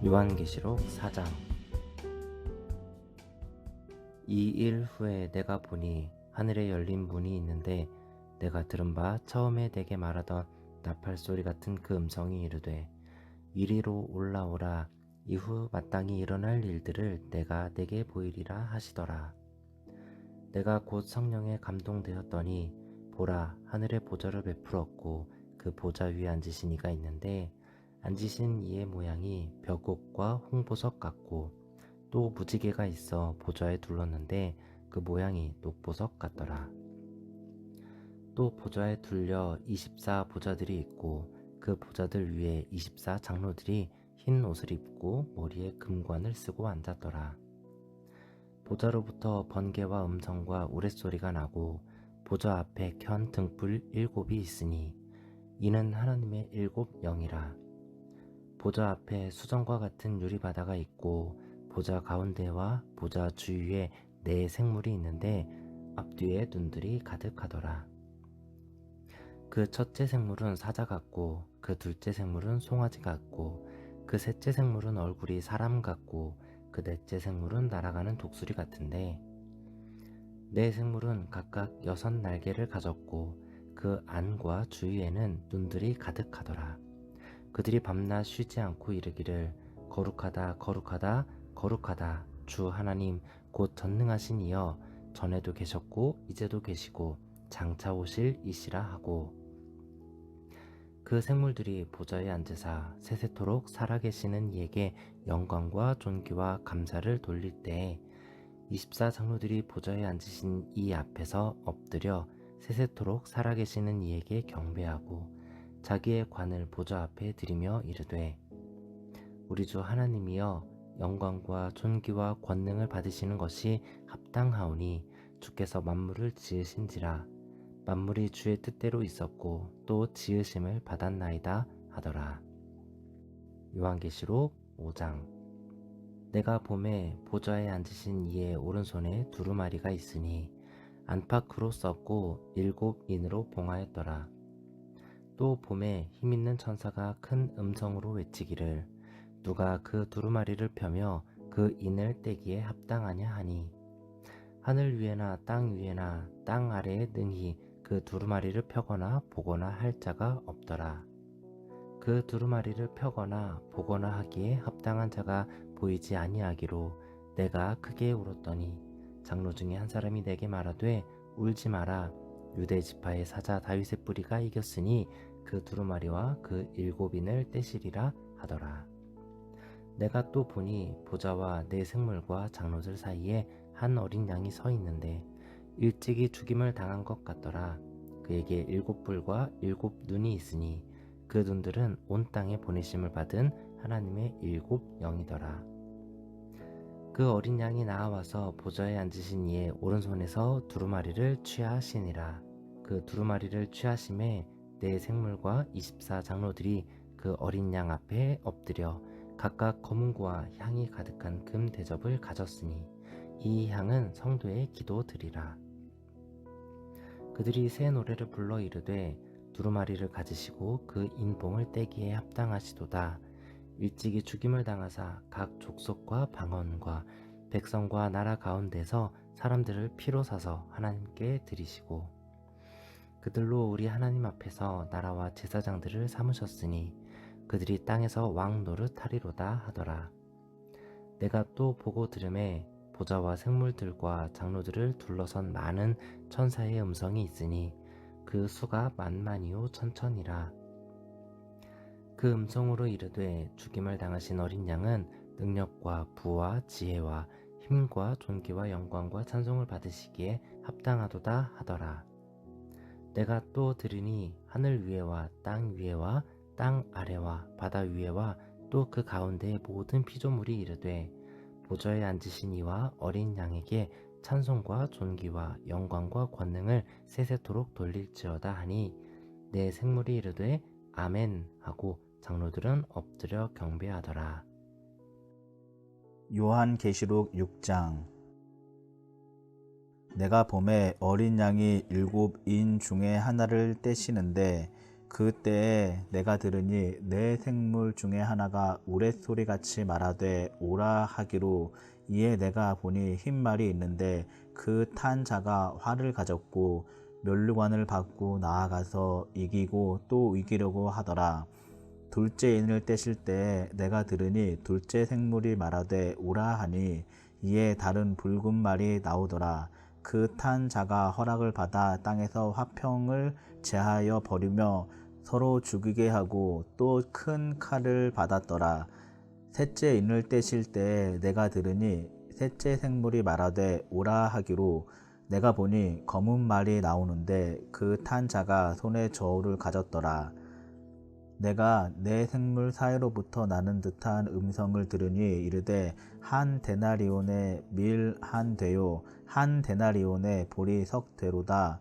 요한계시록 4장. 이 일 후에 내가 보니 하늘에 열린 문이 있는데 내가 들은 바 처음에 내게 말하던 나팔 소리 같은 그 음성이 이르되 이리로 올라오라. 이후 마땅히 일어날 일들을 내가 내게 보이리라 하시더라. 내가 곧 성령에 감동되었더니 보라, 하늘에 보좌를 베풀었고 그 보좌 위에 앉으신 이가 있는데 앉으신 이의 모양이 벽옥과 홍보석 같고 또 무지개가 있어 보좌에 둘렀는데 그 모양이 녹보석 같더라. 또 보좌에 둘려 24 보좌들이 있고 그 보좌들 위에 24 장로들이 흰 옷을 입고 머리에 금관을 쓰고 앉았더라. 보좌로부터 번개와 음성과 우레소리가 나고 보좌 앞에 켠 등불 7이 있으니 이는 하나님의 7 영이라. 보좌 앞에 수정과 같은 유리바다가 있고 보좌 가운데와 보좌 주위에 4 생물이 있는데 앞뒤에 눈들이 가득하더라. 그 첫째 생물은 사자 같고 그 둘째 생물은 송아지 같고 그 셋째 생물은 얼굴이 사람 같고 그 넷째 생물은 날아가는 독수리 같은데 4 생물은 각각 6 날개를 가졌고 그 안과 주위에는 눈들이 가득하더라. 그들이 밤낮 쉬지 않고 이르기를 거룩하다 거룩하다 거룩하다 주 하나님 곧 전능하신 이여 전에도 계셨고 이제도 계시고 장차 오실 이시라 하고 그 생물들이 보좌에 앉으사 세세토록 살아계시는 이에게 영광과 존귀와 감사를 돌릴 때에 24 장로들이 보좌에 앉으신 이 앞에서 엎드려 세세토록 살아계시는 이에게 경배하고 자기의 관을 보좌 앞에 드리며 이르되 우리 주 하나님이여 영광과 존귀와 권능을 받으시는 것이 합당하오니 주께서 만물을 지으신지라 만물이 주의 뜻대로 있었고 또 지으심을 받았나이다 하더라. 요한계시록 5장. 내가 보매 보좌에 앉으신 이의 오른손에 두루마리가 있으니 안팎으로 썼고 7 인으로 봉하였더라. 또 보매 힘있는 천사가 큰 음성으로 외치기를 누가 그 두루마리를 펴며 그 인을 떼기에 합당하냐 하니 하늘 위에나 땅 위에나 땅 아래에 능히 그 두루마리를 펴거나 보거나 할 자가 없더라. 그 두루마리를 펴거나 보거나 하기에 합당한 자가 보이지 아니하기로 내가 크게 울었더니 장로 중에 한 사람이 내게 말하되 울지 마라. 유대 지파의 사자 다윗의 뿌리가 이겼으니 그 두루마리와 그 7인을 떼시리라 하더라. 내가 또 보니 보좌와 4 생물과 장로들 사이에 한 어린 양이 서 있는데 일찍이 죽임을 당한 것 같더라. 그에게 7 뿔과 7 눈이 있으니 그 눈들은 온 땅에 보내심을 받은 하나님의 7 영이더라. 그 어린 양이 나와서 보좌에 앉으신 이의 오른손에서 두루마리를 취하시니라. 그 두루마리를 취하심에 4 생물과 24 장로들이 그 어린 양 앞에 엎드려 각각 검은고와 향이 가득한 금 대접을 가졌으니 이 향은 성도의 기도 드리라. 그들이 새 노래를 불러 이르되 두루마리를 가지시고 그 인봉을 떼기에 합당하시도다. 일찍이 죽임을 당하사 각 족속과 방언과 백성과 나라 가운데서 사람들을 피로 사서 하나님께 드리시고 그들로 우리 하나님 앞에서 나라와 제사장들을 삼으셨으니 그들이 땅에서 왕 노릇하리로다 하더라. 내가 또 보고 들음에 보좌와 생물들과 장로들을 둘러선 많은 천사의 음성이 있으니 그 수가 만만이요 천천이라. 그 음성으로 이르되 죽임을 당하신 어린 양은 능력과 부와 지혜와 힘과 존귀와 영광과 찬송을 받으시기에 합당하도다 하더라. 내가 또 들으니 하늘 위에와 땅 위에와 땅 아래와 바다 위에와 또 그 가운데의 모든 피조물이 이르되 보좌에 앉으신 이와 어린 양에게 찬송과 존귀와 영광과 권능을 세세토록 돌릴지어다 하니 4 생물이 이르되 아멘 하고 장로들은 엎드려 경배하더라. 요한계시록 6장. 내가 보매 어린 양이 7인 중에 하나를 떼시는데 그때에 내가 들으니 내 생물 중에 하나가 우레소리같이 말하되 오라 하기로, 이에 내가 보니 흰 말이 있는데 그 탄 자가 활을 가졌고 면류관을 받고 나아가서 이기고 또 이기려고 하더라. 둘째 인을 떼실 때 내가 들으니 둘째 생물이 말하되 오라 하니, 이에 다른 붉은 말이 나오더라. 그 탄 자가 허락을 받아 땅에서 화평을 제하여 버리며 서로 죽이게 하고 또 큰 칼을 받았더라. 셋째 인을 떼실 때 내가 들으니 셋째 생물이 말하되 오라 하기로, 내가 보니 검은 말이 나오는데 그 탄 자가 손에 저울을 가졌더라. 내가 내 생물 사이로부터 나는 듯한 음성을 들으니 이르되, 한 데나리온의 밀 한 되요 한 데나리온의 보리 석 되로다.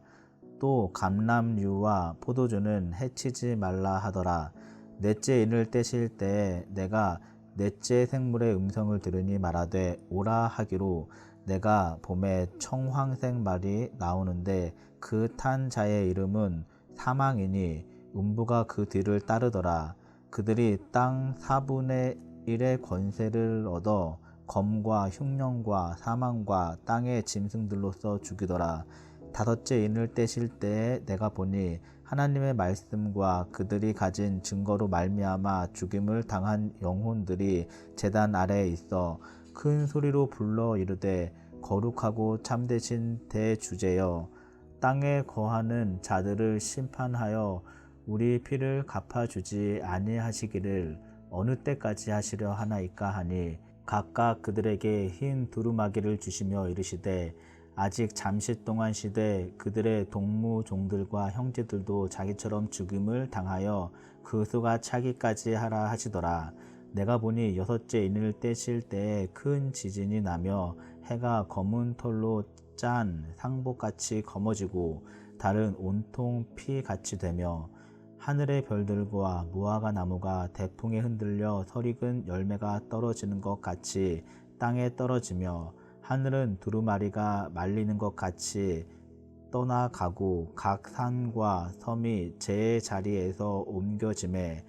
또 감람류와 포도주는 해치지 말라 하더라. 넷째 인을 떼실 때 내가 넷째 생물의 음성을 들으니 말하되 오라 하기로, 내가 봄에 청황색 말이 나오는데 그 탄 자의 이름은 사망이니 음부가 그 뒤를 따르더라. 그들이 땅 4분의 1의 권세를 얻어 검과 흉년과 사망과 땅의 짐승들로서 죽이더라. 다섯째 인을 떼실 때에 내가 보니 하나님의 말씀과 그들이 가진 증거로 말미암아 죽임을 당한 영혼들이 제단 아래에 있어 큰 소리로 불러 이르되, 거룩하고 참되신 대주제여, 땅에 거하는 자들을 심판하여 우리 피를 갚아주지 아니하시기를 어느 때까지 하시려 하나이까 하니, 각각 그들에게 흰 두루마기를 주시며 이르시되, 아직 잠시 동안 시되 그들의 동무 종들과 형제들도 자기처럼 죽임을 당하여 그 수가 차기까지 하라 하시더라. 내가 보니 여섯째 인을 떼실 때에 큰 지진이 나며 해가 검은 털로 짠 상복같이 검어지고 달은 온통 피같이 되며 하늘의 별들과 무화과 나무가 대풍에 흔들려 설익은 열매가 떨어지는 것 같이 땅에 떨어지며, 하늘은 두루마리가 말리는 것 같이 떠나가고 각 산과 섬이 제 자리에서 옮겨지매,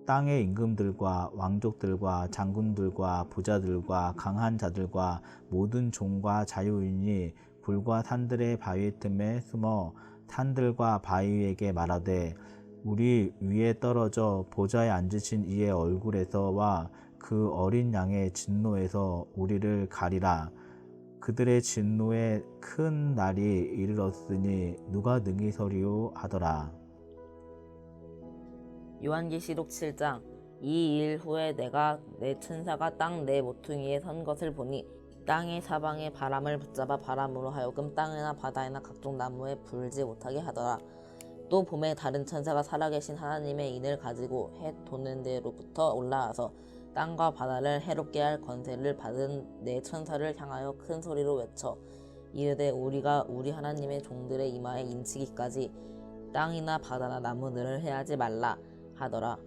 땅의 임금들과 왕족들과 장군들과 부자들과 강한 자들과 모든 종과 자유인이 굴과 산들의 바위 틈에 숨어 산들과 바위에게 말하되, 우리 위에 떨어져 보좌에 앉으신 이의 얼굴에서와 그 어린 양의 진노에서 우리를 가리라. 그들의 진노의 큰 날이 이르렀으니 누가 능히 서리요 하더라. 요한계시록 7장. 이 일 후에 내가 내 천사가 땅 네 모퉁이에 선 것을 보니, 땅의 사방에 바람을 붙잡아 바람으로 하여금 땅이나 바다이나 각종 나무에 불지 못하게 하더라. 또 봄에 다른 천사가 살아계신 하나님의 인을 가지고 해 도는 데로부터 올라와서 땅과 바다를 해롭게 할 권세를 받은 네 천사를 향하여 큰 소리로 외쳐 이르되, 우리가 우리 하나님의 종들의 이마에 인치기까지 땅이나 바다나 나무들을 해하지 말라 하더라.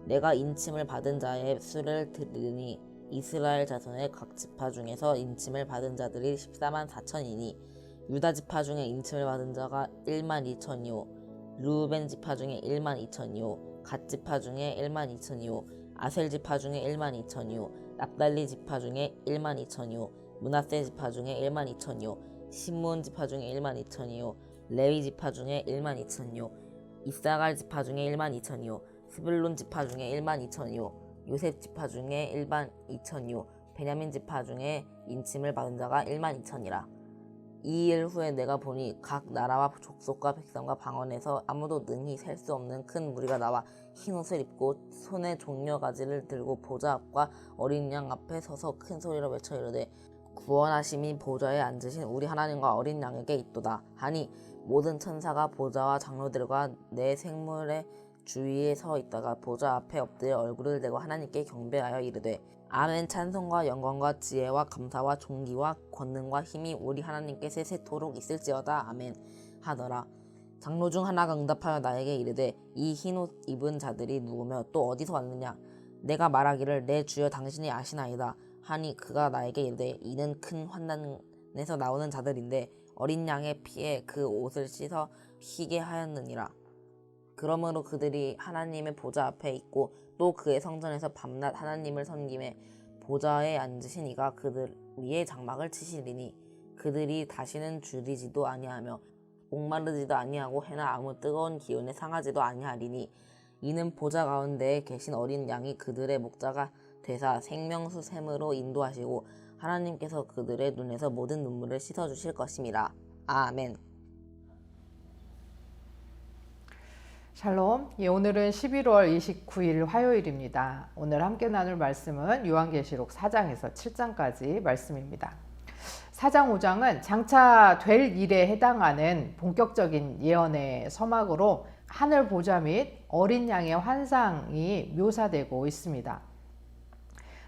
내가 인침을 받은 자의 수를 들으니 이스라엘 자손의 각 지파 중에서 인침을 받은 자들이 14만 4천이니 유다 지파 중에 인침을 받은 자가 1만 2천이요 르우벤 지파 중에 1만 2천이요 갓 지파 중에 1만 2천이요 아셀 지파 중에 1만 2천이요 납달리 지파 중에 1만 2천이요 므낫세 지파 중에 1만 2천이요 시므온 지파 중에 1만 2천이요 레위 지파 중에 1만 2천이요 이사갈 지파 중에 1만 2천이요 스불론 지파 중에 1만 2천이요 요셉 지파 중에 1만 2천이요 베냐민 지파 중에 인침을 받은 자가 1만 2천이라. 이 일 후에 내가 보니 각 나라와 족속과 백성과 방언에서 아무도 능히 셀 수 없는 큰 무리가 나와 흰옷을 입고 손에 종려가지를 들고 보좌 앞과 어린 양 앞에 서서 큰 소리로 외쳐 이르되, 구원하심이 보좌에 앉으신 우리 하나님과 어린 양에게 있도다 하니, 모든 천사가 보좌와 장로들과 내 생물의 주위에 서 있다가 보좌 앞에 엎드려 얼굴을 대고 하나님께 경배하여 이르되, 아멘. 찬송과 영광과 지혜와 감사와 존귀와 권능과 힘이 우리 하나님께 세세토록 있을지어다. 아멘 하더라. 장로 중 하나가 응답하여 나에게 이르되, 이 흰옷 입은 자들이 누구며 또 어디서 왔느냐? 내가 말하기를, 내 주여 당신이 아시나이다 하니, 그가 나에게 이르되, 이는 큰 환난에서 나오는 자들인데 어린 양의 피에 그 옷을 씻어 희게 하였느니라. 그러므로 그들이 하나님의 보좌 앞에 있고 또 그의 성전에서 밤낮 하나님을 섬김에 보좌에 앉으신 이가 그들 위에 장막을 치시리니 그들이 다시는 줄이지도 아니하며 목마르지도 아니하고 해나 아무 뜨거운 기운에 상하지도 아니하리니 이는 보좌 가운데에 계신 어린 양이 그들의 목자가 되사 생명수 샘으로 인도하시고 하나님께서 그들의 눈에서 모든 눈물을 씻어주실 것임이라. 아멘. 샬롬. 오늘은 11월 29일 화요일입니다. 오늘 함께 나눌 말씀은 요한계시록 4장에서 7장까지 말씀입니다. 4장 5장은 장차 될 일에 해당하는 본격적인 예언의 서막으로 하늘 보좌 및 어린 양의 환상이 묘사되고 있습니다.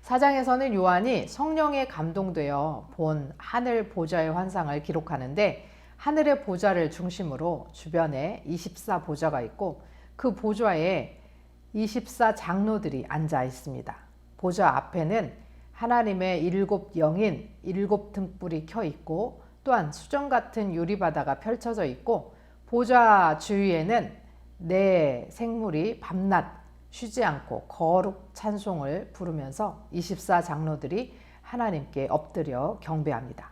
4장에서는 요한이 성령에 감동되어 본 하늘 보좌의 환상을 기록하는데 하늘의 보좌를 중심으로 주변에 24보좌가 있고 그 보좌에 24장로들이 앉아 있습니다. 보좌 앞에는 하나님의 7영인 7등불이 켜 있고 또한 수정 같은 유리바다가 펼쳐져 있고 보좌 주위에는 네 생물이 밤낮 쉬지 않고 거룩 찬송을 부르면서 24장로들이 하나님께 엎드려 경배합니다.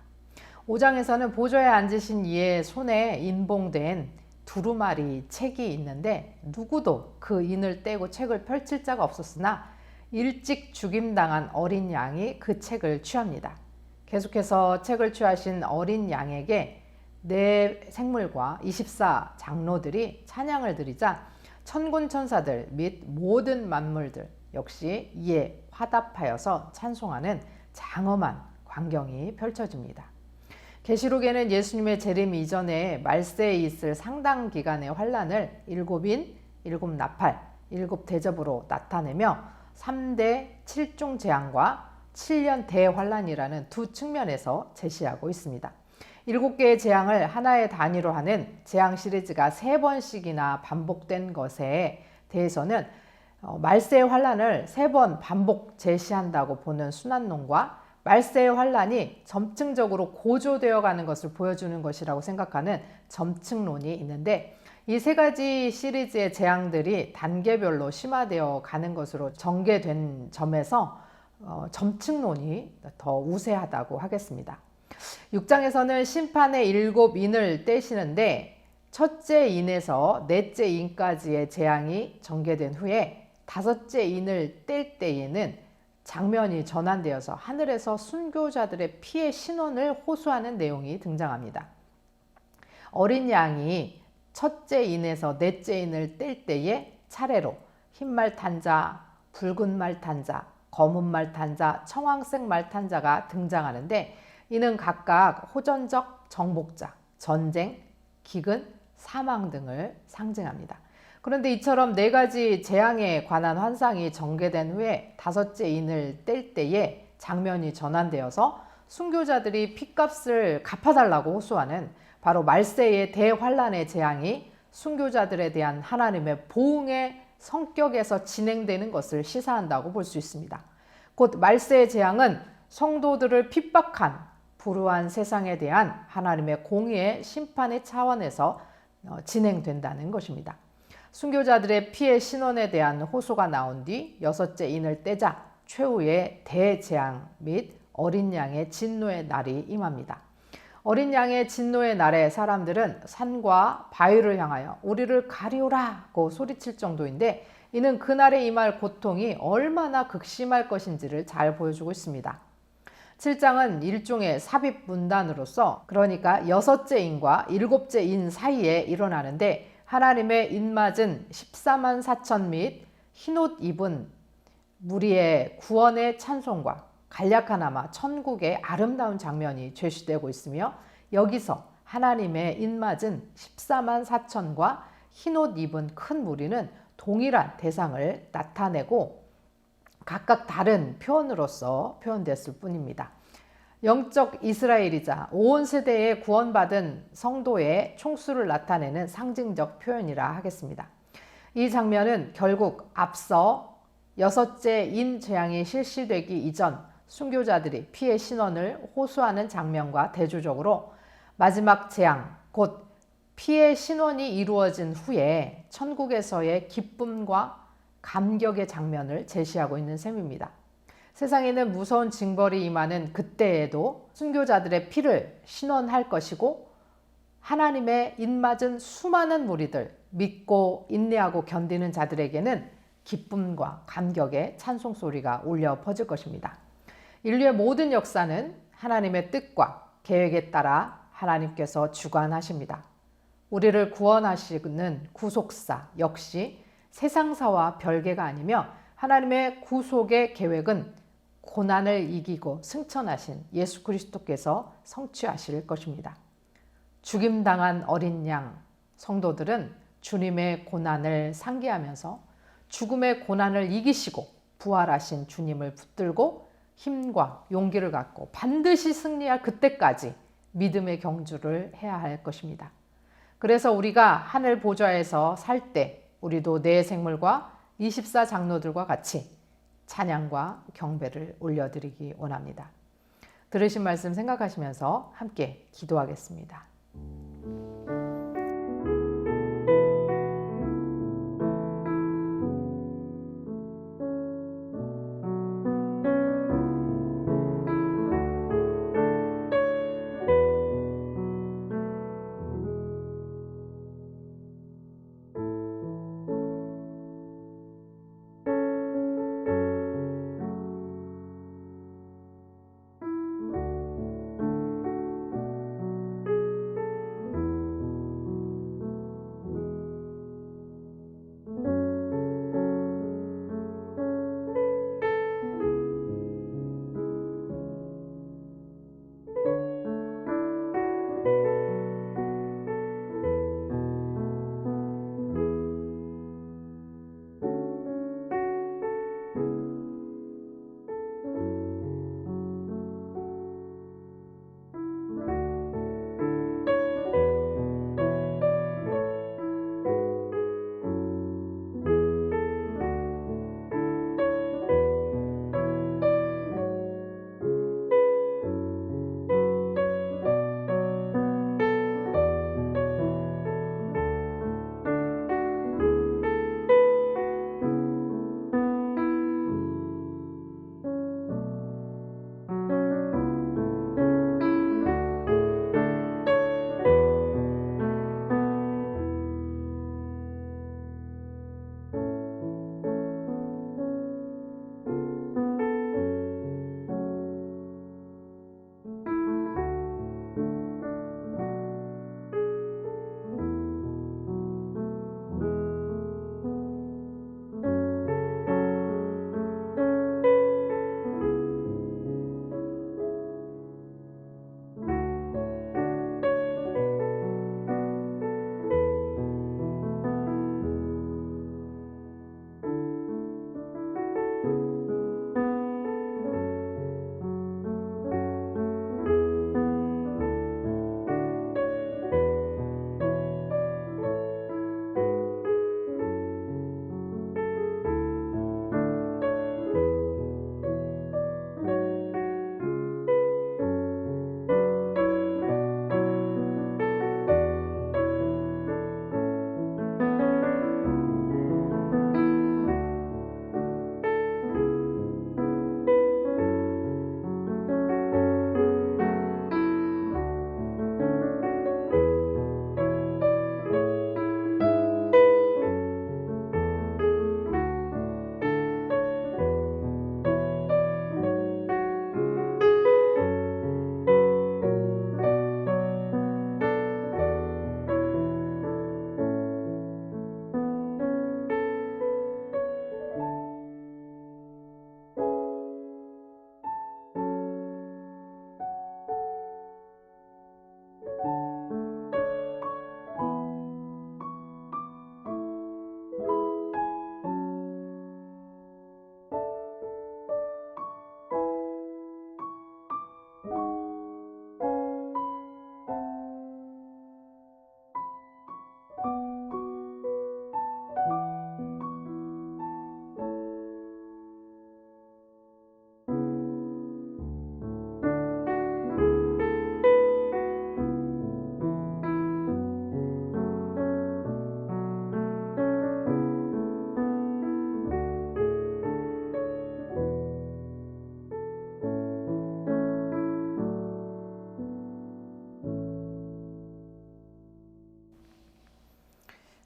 5장에서는 보좌에 앉으신 이의 손에 인봉된 두루마리 책이 있는데 누구도 그 인을 떼고 책을 펼칠 자가 없었으나 일찍 죽임당한 어린 양이 그 책을 취합니다. 계속해서 책을 취하신 어린 양에게 네 생물과 24장로들이 찬양을 드리자 천군 천사들 및 모든 만물들 역시 이에 화답하여서 찬송하는 장엄한 광경이 펼쳐집니다. 계시록에는 예수님의 재림 이전에 말세에 있을 상당 기간의 환란을 7인, 7나팔, 7대접으로 나타내며 3대 7종 재앙과 7년 대환란이라는 두 측면에서 제시하고 있습니다. 7개의 재앙을 하나의 단위로 하는 재앙 시리즈가 3번씩이나 반복된 것에 대해서는 말세의 환란을 3번 반복 제시한다고 보는 순환론과 말세의 환란이 점층적으로 고조되어 가는 것을 보여주는 것이라고 생각하는 점층론이 있는데 이 세 가지 시리즈의 재앙들이 단계별로 심화되어 가는 것으로 전개된 점에서 점층론이 더 우세하다고 하겠습니다. 6장에서는 심판의 7인을 떼시는데 첫째 인에서 넷째 인까지의 재앙이 전개된 후에 다섯째 인을 뗄 때에는 장면이 전환되어서 하늘에서 순교자들의 피의 신원을 호소하는 내용이 등장합니다. 어린 양이 첫째 인에서 넷째 인을 뗄 때에 차례로 흰말 탄 자, 붉은 말 탄 자, 검은 말 탄 자, 청황색 말 탄 자가 등장하는데 이는 각각 호전적 정복자, 전쟁, 기근, 사망 등을 상징합니다. 그런데 이처럼 네 가지 재앙에 관한 환상이 전개된 후에 다섯째 인을 뗄 때에 장면이 전환되어서 순교자들이 핏값을 갚아달라고 호소하는 바로 말세의 대환란의 재앙이 순교자들에 대한 하나님의 보응의 성격에서 진행되는 것을 시사한다고 볼 수 있습니다. 곧 말세의 재앙은 성도들을 핍박한 불우한 세상에 대한 하나님의 공의의 심판의 차원에서 진행된다는 것입니다. 순교자들의 피의 신원에 대한 호소가 나온 뒤 여섯째 인을 떼자 최후의 대재앙 및 어린 양의 진노의 날이 임합니다. 어린 양의 진노의 날에 사람들은 산과 바위를 향하여 우리를 가리오라고 소리칠 정도인데 이는 그날에 임할 고통이 얼마나 극심할 것인지를 잘 보여주고 있습니다. 7장은 일종의 삽입문단으로서 그러니까 여섯째 인과 일곱째 인 사이에 일어나는데 하나님의 인맞은 14만 4천 및 흰옷 입은 무리의 구원의 찬송과 간략하나마 천국의 아름다운 장면이 제시되고 있으며 여기서 하나님의 인맞은 14만 4천과 흰옷 입은 큰 무리는 동일한 대상을 나타내고 각각 다른 표현으로서 표현됐을 뿐입니다. 영적 이스라엘이자 온 세대에 구원받은 성도의 총수를 나타내는 상징적 표현이라 하겠습니다. 이 장면은 결국 앞서 여섯째 인 재앙이 실시되기 이전 순교자들이 피의 신원을 호소하는 장면과 대조적으로 마지막 재앙 곧 피의 신원이 이루어진 후에 천국에서의 기쁨과 감격의 장면을 제시하고 있는 셈입니다. 세상에는 무서운 징벌이 임하는 그때에도 순교자들의 피를 신원할 것이고 하나님의 입맞은 수많은 무리들, 믿고 인내하고 견디는 자들에게는 기쁨과 감격의 찬송소리가 울려 퍼질 것입니다. 인류의 모든 역사는 하나님의 뜻과 계획에 따라 하나님께서 주관하십니다. 우리를 구원하시는 구속사 역시 세상사와 별개가 아니며 하나님의 구속의 계획은 고난을 이기고 승천하신 예수 그리스도께서 성취하실 것입니다. 죽임당한 어린 양 성도들은 주님의 고난을 상기하면서 죽음의 고난을 이기시고 부활하신 주님을 붙들고 힘과 용기를 갖고 반드시 승리할 그때까지 믿음의 경주를 해야 할 것입니다. 그래서 우리가 하늘 보좌에서 살 때 우리도 내 생물과 24 장로들과 같이 찬양과 경배를 올려드리기 원합니다. 들으신 말씀 생각하시면서 함께 기도하겠습니다.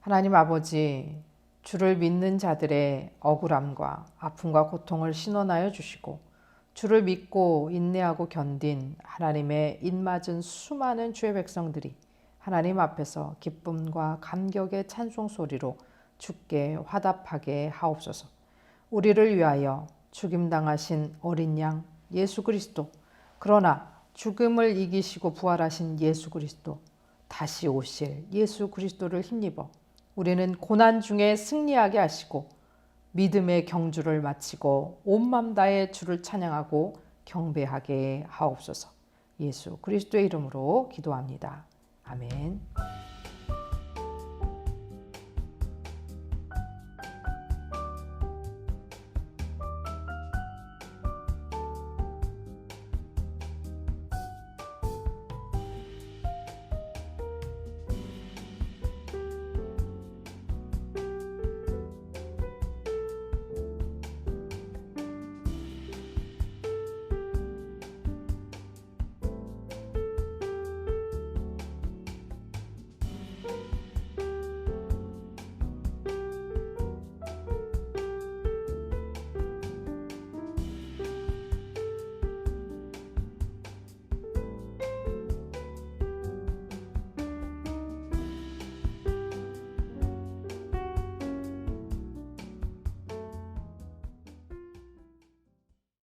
하나님 아버지, 주를 믿는 자들의 억울함과 아픔과 고통을 신원하여 주시고 주를 믿고 인내하고 견딘 하나님의 입맞은 수많은 주의 백성들이 하나님 앞에서 기쁨과 감격의 찬송 소리로 주께 화답하게 하옵소서. 우리를 위하여 죽임당하신 어린 양 예수 그리스도, 그러나 죽음을 이기시고 부활하신 예수 그리스도, 다시 오실 예수 그리스도를 힘입어 우리는 고난 중에 승리하게 하시고 믿음의 경주를 마치고 온 맘 다해 주를 찬양하고 경배하게 하옵소서. 예수 그리스도의 이름으로 기도합니다. 아멘.